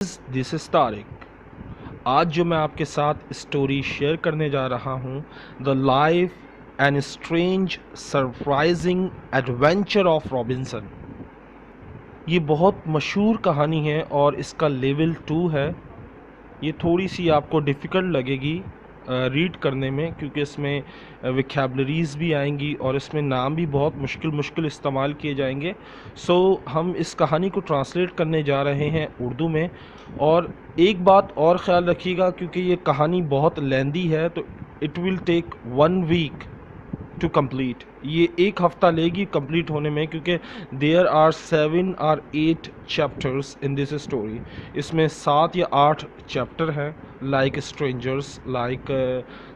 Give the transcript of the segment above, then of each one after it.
This is Tariq. आज जो मैं आपके साथ स्टोरी शेयर करने जा रहा हूँ, the life and strange surprising adventure of Robinson. ये बहुत मशहूर कहानी है और इसका लेवल 2 है। ये थोड़ी सी आपको डिफ़िकल्ट लगेगी रीड करने में, क्योंकि इसमें विकेबलरीज़ भी आएंगी और इसमें नाम भी बहुत मुश्किल मुश्किल इस्तेमाल किए जाएंगे। सो हम इस कहानी को ट्रांसलेट करने जा रहे हैं उर्दू में। और एक बात और ख़्याल रखिएगा, क्योंकि ये कहानी बहुत लेंदी है, तो it will take 1 week to complete. ये एक हफ्ता लेगी कंप्लीट होने में, क्योंकि देयर आर 7 और 8 चैप्टर्स इन दिस स्टोरी। इसमें 7 या 8 चैप्टर हैं, like strangers, like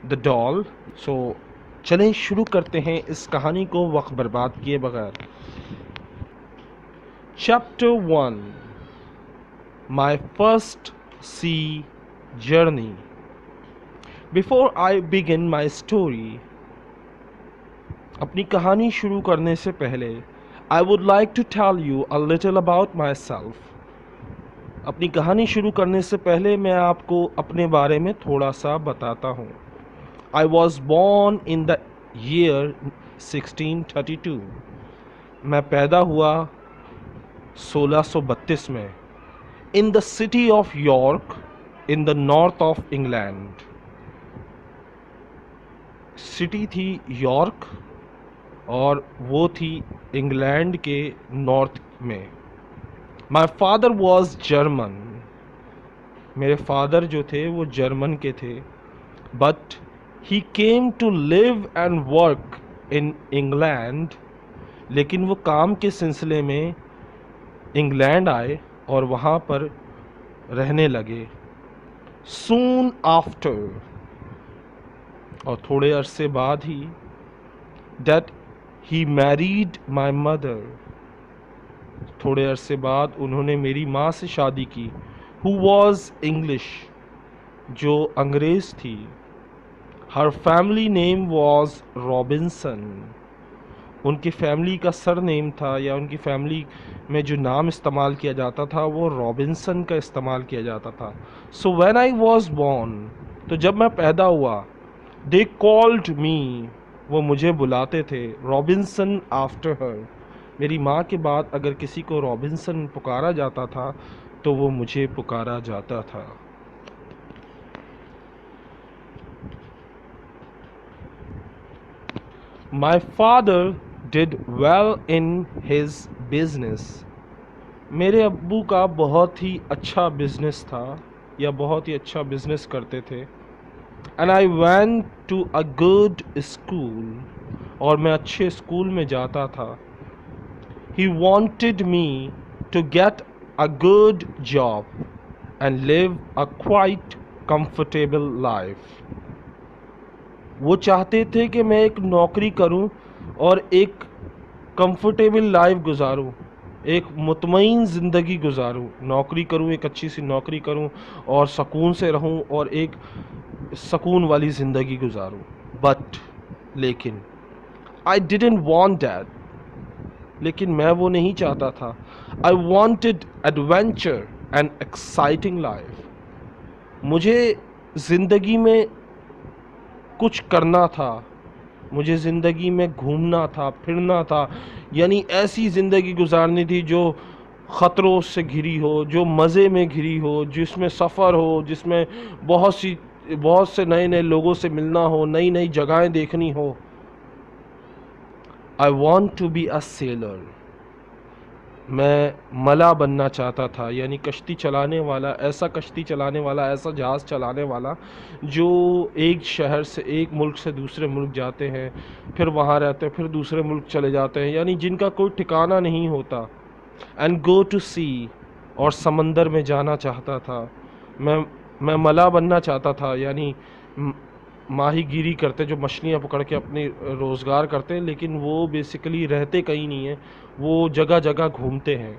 the doll. So चलें शुरू करते हैं इस कहानी को वक्त बर्बाद किए बगैर। Chapter 1, my first sea journey. Before I begin my story, अपनी कहानी शुरू करने से पहले I would like to tell you a little about myself. अपनी कहानी शुरू करने से पहले मैं आपको अपने बारे में थोड़ा सा बताता हूँ। I was born in the year 1632। मैं पैदा हुआ 1632 में, in the city of York in the north of England. City थी यॉर्क और वो थी इंग्लैंड के नॉर्थ में। My father was German. मेरे फादर जो थे वो जर्मन के थे। But he came to live and work in England. लेकिन वो काम के सिलसिले में इंग्लैंड आए और वहाँ पर रहने लगे। सून आफ्टर, और थोड़े अरसे बाद ही, then he married my mother. थोड़े अरसे बाद उन्होंने मेरी माँ से शादी की, हु वॉज इंग्लिश, जो अंग्रेज़ थी। हर फैमिली नेम वॉज रॉबिन्सन। उनकी फैमिली का सर नेम था, या उनकी फैमिली में जो नाम इस्तेमाल किया जाता था वो रॉबिन्सन का इस्तेमाल किया जाता था। So when I was born, तो जब मैं पैदा हुआ, दे कॉल्ड मी, वो मुझे बुलाते थे, रॉबिन्सन आफ्टर हर। मेरी माँ के बाद अगर किसी को रॉबिन्सन पुकारा जाता था तो वो मुझे पुकारा जाता था। My father did well in his business. मेरे अब्बू का बहुत ही अच्छा बिजनेस था, या बहुत ही अच्छा बिजनेस करते थे। And I went to a good school, और मैं अच्छे स्कूल में जाता था। He wanted me to get a good job and live a quite comfortable life. वो चाहते थे कि मैं एक नौकरी करूं और एक कंफर्टेबल लाइफ गुजारूं, एक मुतमईन ज़िंदगी गुजारूं। नौकरी करूं, एक अच्छी सी नौकरी करूं और सुकून से रहूं और एक सुकून वाली ज़िंदगी गुजारूं। बट लेकिन आई डिडंट वांट दैट। लेकिन मैं वो नहीं चाहता था। I wanted adventure and exciting life. मुझे ज़िंदगी में कुछ करना था, मुझे ज़िंदगी में घूमना था, फिरना था, यानी ऐसी ज़िंदगी गुजारनी थी जो ख़तरों से घिरी हो, जो मज़े में घिरी हो, जिसमें सफ़र हो, जिसमें बहुत से नए नए लोगों से मिलना हो, नई नई जगहें देखनी हो। I want to be a sailor. मैं मला बनना चाहता था, यानी कश्ती चलाने वाला, ऐसा कश्ती चलाने वाला, ऐसा जहाज़ चलाने वाला जो एक शहर से, एक मुल्क से दूसरे मुल्क जाते हैं, फिर वहाँ रहते हैं, फिर दूसरे मुल्क चले जाते हैं, यानी जिनका कोई ठिकाना नहीं होता। एंड गो टू सी, और समंदर में जाना चाहता था। मैं मला बनना चाहता था, यानी माहीगीरी करते, जो मछलियाँ पकड़ के अपनी रोज़गार करते हैं, लेकिन वो बेसिकली रहते कहीं नहीं है, वो जगह जगह घूमते हैं।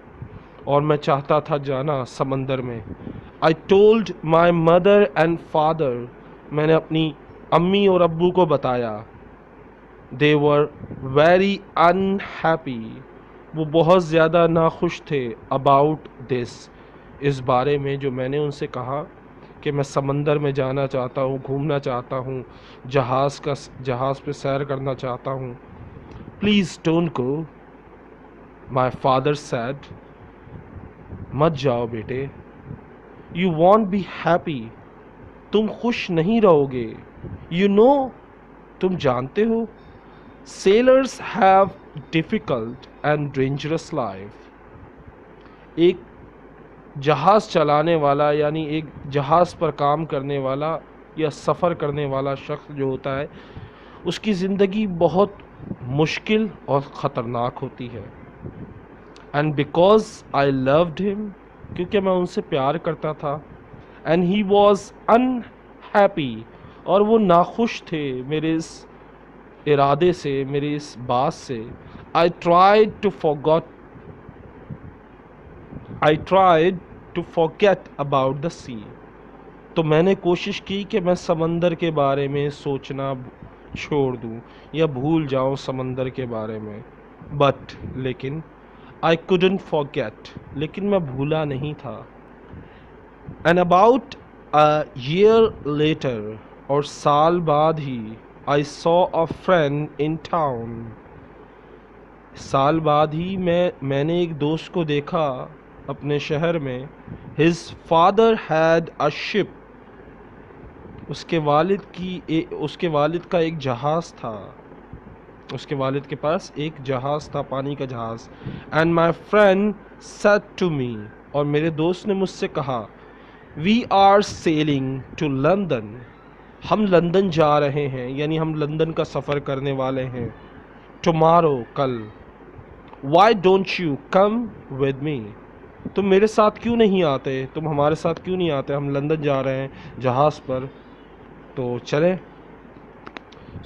और मैं चाहता था जाना समंदर में। I told my mother and father, मैंने अपनी अम्मी और अब्बू को बताया। दे वर वेरी अनहैप्पी, वो बहुत ज़्यादा नाखुश थे अबाउट दिस, इस बारे में जो मैंने उनसे कहा कि मैं समंदर में जाना चाहता हूँ, घूमना चाहता हूँ, जहाज़ पे सैर करना चाहता हूँ। Please don't go. My father sad, मत जाओ बेटे। यू वॉन्ट बी हैप्पी, तुम खुश नहीं रहोगे। यू नो, तुम जानते हो, sellers have difficult and dangerous life. एक जहाज़ चलाने वाला, यानी एक जहाज़ पर काम करने वाला या सफ़र करने वाला शख्स जो होता है, उसकी ज़िंदगी बहुत मुश्किल और ख़तरनाक होती है। And because I loved him, क्योंकि मैं उनसे प्यार करता था, एंड ही वॉज अनहैप्पी, और वो नाखुश थे मेरे इस इरादे से, मेरी इस बात से। I tried to forget about the sea, तो मैंने कोशिश की कि मैं समंदर के बारे में सोचना छोड़ दूं या भूल जाऊं समंदर के बारे में। लेकिन आई couldn't forget, लेकिन मैं भूला नहीं था। And about a year later, और साल बाद ही, I saw a friend in town, साल बाद ही मैंने एक दोस्त को देखा अपने शहर में। His father had a ship, उसके वालिद का एक जहाज़ था, उसके वालिद के पास एक जहाज़ था, पानी का जहाज़। And my friend said to me, और मेरे दोस्त ने मुझसे कहा, we are sailing to London, हम लंदन जा रहे हैं, यानी हम लंदन का सफ़र करने वाले हैं, टुमारो, कल। Why don't you come with me, तुम मेरे साथ क्यों नहीं आते, तुम हमारे साथ क्यों नहीं आते, हम लंदन जा रहे हैं जहाज़ पर, तो चले।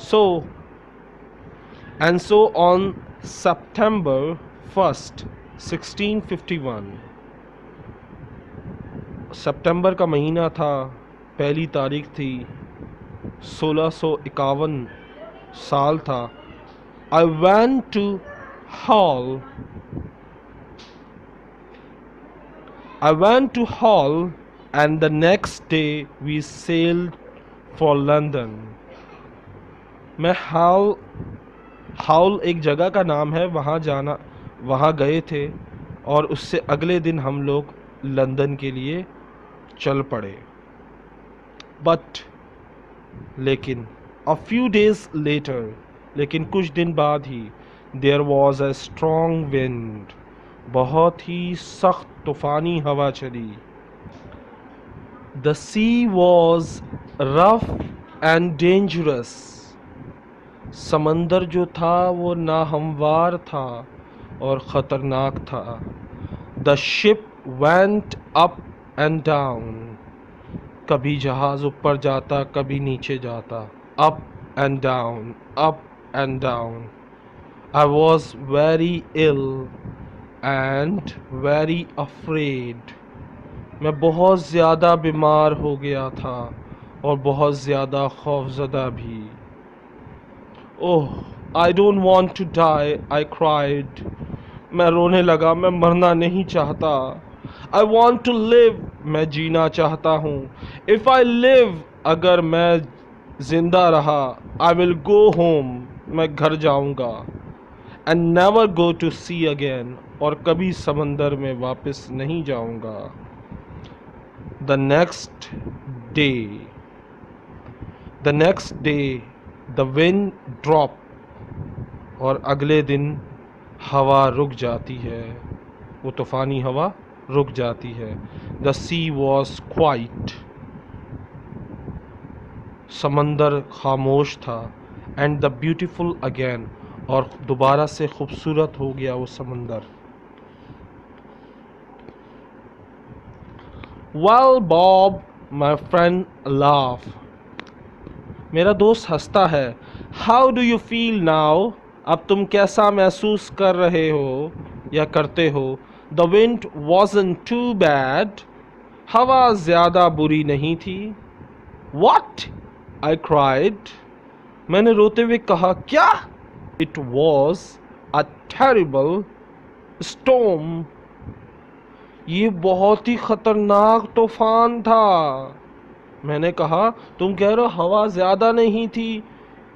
सो on September 1st 1651, सितंबर का महीना था, पहली तारीख थी, 1651 साल था। I went to Hull, and the next day we sailed for London. मैं हाउल एक जगह का नाम है, वहाँ गए थे, और उससे अगले दिन हम लोग लंदन के लिए चल पड़े। लेकिन अ फ्यू डेज लेटर, लेकिन कुछ दिन बाद ही, there was a strong wind, बहुत ही सख्त तूफ़ानी हवा चली। The sea was rough and dangerous, समंदर जो था वो नाहमवार था और ख़तरनाक था। The ship went up and down, कभी जहाज़ ऊपर जाता, कभी नीचे जाता, up and down, up and down. I was very ill and very afraid, मैं बहुत ज़्यादा बीमार हो गया था और बहुत ज़्यादा खौफज़दा भी। Oh, I don't want to die, I cried, मैं रोने लगा, मैं मरना नहीं चाहता। आई वॉन्ट टू लिव, मैं जीना चाहता हूँ। इफ़ आई लिव, अगर मैं जिंदा रहा, आई विल गो होम, मैं घर जाऊँगा। And never go to sea again, और कभी समंदर में वापस नहीं जाऊँगा। The next day the wind drop, और अगले दिन हवा रुक जाती है, वो तूफ़ानी हवा रुक जाती है। द सी वॉज क्वाइट, समंदर खामोश था। एंड द ब्यूटीफुल अगेन, और दोबारा से खूबसूरत हो गया वो समंदर। Well Bob, my friend laugh, मेरा दोस्त हंसता है। How do you feel now, अब तुम कैसा महसूस कर रहे हो या करते हो। The wind wasn't too bad, हवा ज़्यादा बुरी नहीं थी। What? I cried, मैंने रोते हुए कहा, क्या। It was a terrible storm, ये बहुत ही खतरनाक तूफान था। मैंने कहा, तुम कह रहे हो हवा ज़्यादा नहीं थी,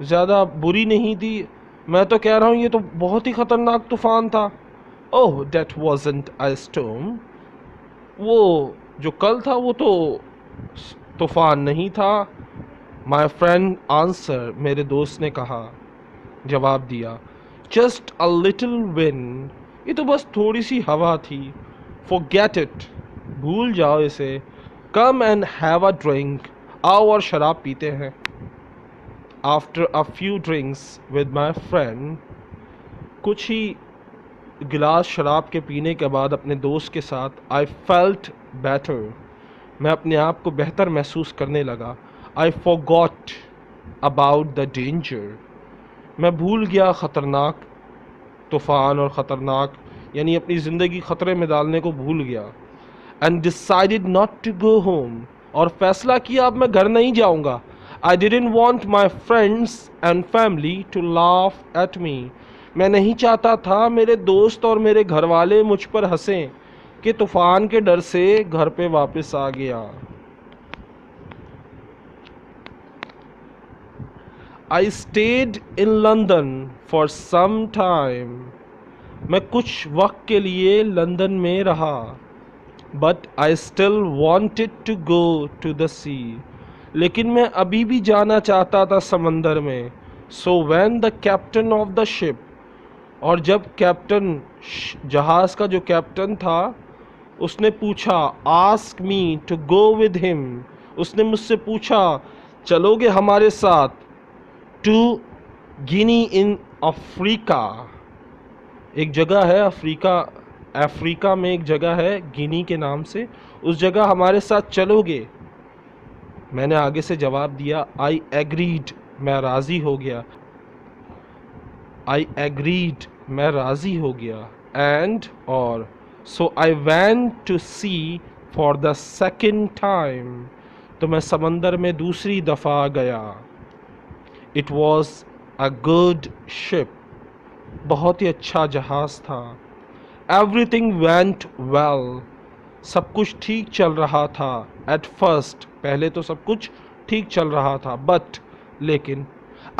ज़्यादा बुरी नहीं थी, मैं तो कह रहा हूँ ये तो बहुत ही खतरनाक तूफान था। Oh that wasn't a storm, वो जो कल था वो तो तूफान नहीं था। माई फ्रेंड आंसर, मेरे दोस्त ने कहा, जवाब दिया, जस्ट अ लिटिल विंड, ये तो बस थोड़ी सी हवा थी। फॉरगेट इट, भूल जाओ इसे। Come and have a drink, आओ और शराब पीते हैं। After a few drinks with my friend, कुछ ही गिलास शराब के पीने के बाद अपने दोस्त के साथ, आई फेल्ट बेटर, मैं अपने आप को बेहतर महसूस करने लगा। I forgot about the danger, मैं भूल गया ख़तरनाक तूफ़ान और ख़तरनाक यानी अपनी ज़िंदगी ख़तरे में डालने को भूल गया। And decided not to go home, और फैसला किया अब मैं घर नहीं जाऊंगा। I didn't want my friends and family to laugh at me, मैं नहीं चाहता था मेरे दोस्त और मेरे घर वाले मुझ पर हंसें कि तूफ़ान के डर से घर पे वापस आ गया। I stayed in London for some time, मैं कुछ वक्त के लिए लंदन में रहा। But I still wanted to go to the sea, लेकिन मैं अभी भी जाना चाहता था समंदर में। So when the captain of the ship, और जब कैप्टन, जहाज़ का जो कैप्टन था, उसने पूछा, ask me to go with him, उसने मुझसे पूछा चलोगे हमारे साथ, टू गिनी इन अफ्रीका, एक जगह है अफ्रीका, अफ्रीका में एक जगह है गिनी के नाम से, उस जगह हमारे साथ चलोगे। मैंने आगे से जवाब दिया, आई एग्रीड, मैं राज़ी हो गया। आई एग्रीड, मैं राज़ी हो गया। एंड, और, so I went to sea for the second time, तो मैं समंदर में दूसरी दफ़ा गया। It was a good ship, बहुत ही अच्छा जहाज़ था। एवरीथिंग वेंट वेल, सब कुछ ठीक चल रहा था। एट फर्स्ट, पहले तो सब कुछ ठीक चल रहा था, बट, लेकिन,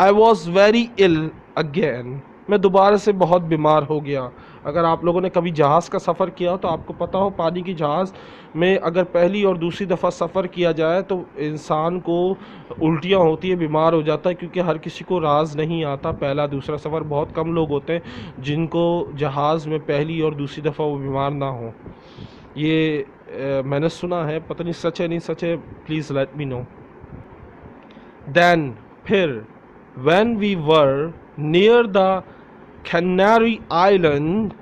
I was very ill again, मैं दोबारा से बहुत बीमार हो गया। अगर आप लोगों ने कभी जहाज़ का सफ़र किया हो तो आपको पता हो, पानी की जहाज़ में अगर पहली और दूसरी दफ़ा सफ़र किया जाए तो इंसान को उल्टियाँ होती है, बीमार हो जाता है, क्योंकि हर किसी को राज नहीं आता पहला दूसरा सफ़र। बहुत कम लोग होते हैं जिनको जहाज़ में पहली और दूसरी दफ़ा वो बीमार ना हो। ये मैंने सुना है, पता नहीं सच है नहीं सच है, please let me know. Then, फिर, when we were near the Canary island,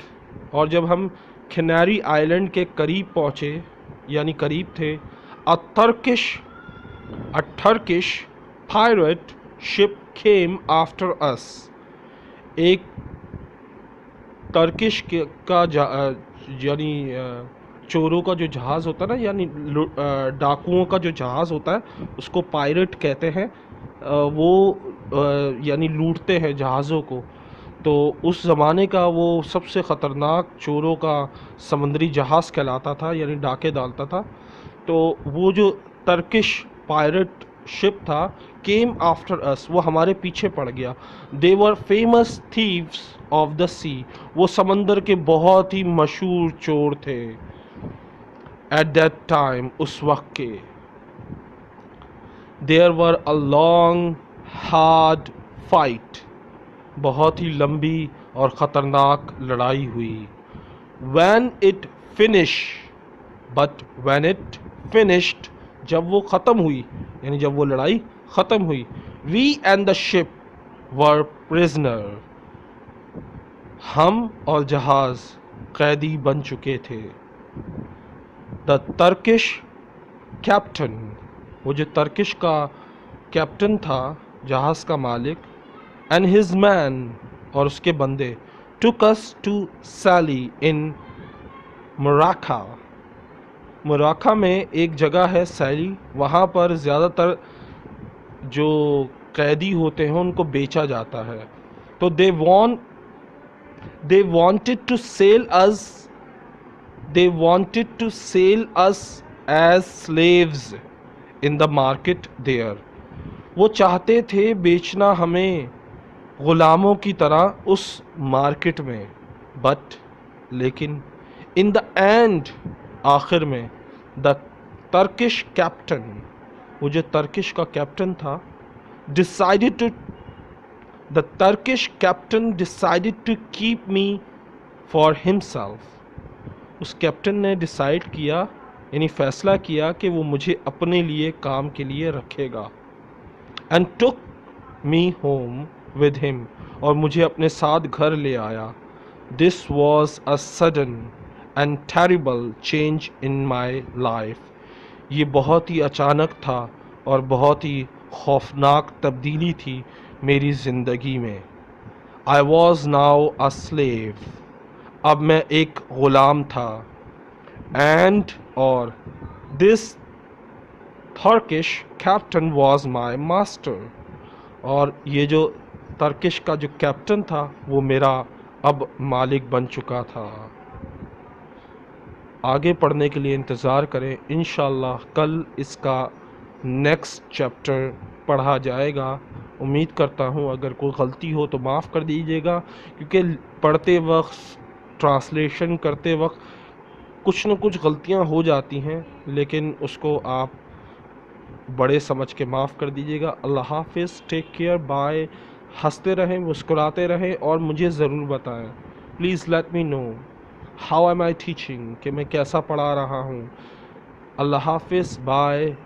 और जब हम कैनारी आइलैंड के करीब पहुँचे, यानी करीब थे, अ Turkish pirate ship came after us, एक टर्किश का यानी चोरों का जो जहाज़ होता है ना, यानी डाकुओं का जो जहाज़ होता है उसको पायरेट कहते हैं। वो यानी लूटते हैं जहाज़ों को। तो उस ज़माने का वो सबसे ख़तरनाक चोरों का समुद्री जहाज़ कहलाता था, यानी डाके डालता था। तो वो जो टर्किश पायरेट शिप था, केम आफ्टर अस, वो हमारे पीछे पड़ गया। They were famous thieves of the sea, वो समंदर के बहुत ही मशहूर चोर थे एट दैट टाइम, उस वक्त के। There were a long hard fight, बहुत ही लंबी और ख़तरनाक लड़ाई हुई। When it finish, but when it finished, जब वो ख़त्म हुई, यानी जब वो लड़ाई ख़त्म हुई, we and the ship were prisoner, हम और जहाज़ कैदी बन चुके थे। द टर्किश कैप्टन, वो जो टर्किश का कैप्टन था, जहाज़ का मालिक, एंड हिज मैन, और उसके बंदे, टुक अस टू सैली इन मोराखा, मोराखा में एक जगह है सैली, वहाँ पर ज़्यादातर जो कैदी होते हैं उनको बेचा जाता है। तो they wanted to sell us They wanted to sell us as slaves in the market there. वो चाहते थे बेचना हमें ग़ुलामों की तरह उस मार्केट में. बट लेकिन इन द एंड, आखिर में, द टर्किश कैप्टन, वो जो टर्किश का कैप्टन था, decided to the Turkish captain decided to keep me for himself. उस कैप्टन ने डिसाइड किया, यानी फ़ैसला किया कि वो मुझे अपने लिए, काम के लिए रखेगा. And took me home with him, और मुझे अपने साथ घर ले आया. This was a sudden and terrible change in my life. ये बहुत ही अचानक था और बहुत ही खौफनाक तब्दीली थी मेरी ज़िंदगी में. I was now a slave. अब मैं एक ग़ुलाम था. एंड और this Turkish captain was my master. और ये जो टर्किश का जो कैप्टन था वो मेरा अब मालिक बन चुका था. आगे पढ़ने के लिए इंतज़ार करें. इंशाअल्लाह कल इसका नेक्स्ट चैप्टर पढ़ा जाएगा. उम्मीद करता हूँ अगर कोई गलती हो तो माफ़ कर दीजिएगा, क्योंकि पढ़ते वक्त, ट्रांसलेशन करते वक्त कुछ न कुछ गलतियाँ हो जाती हैं, लेकिन उसको आप बड़े समझ के माफ़ कर दीजिएगा. अल्लाह हाफ़िज़. Take care. बाय. हंसते रहें, मुस्कुराते रहें और मुझे ज़रूर बताएं. Please let me know how am I teaching, कि मैं कैसा पढ़ा रहा हूँ. अल्लाह हाफ़िज़. बाय.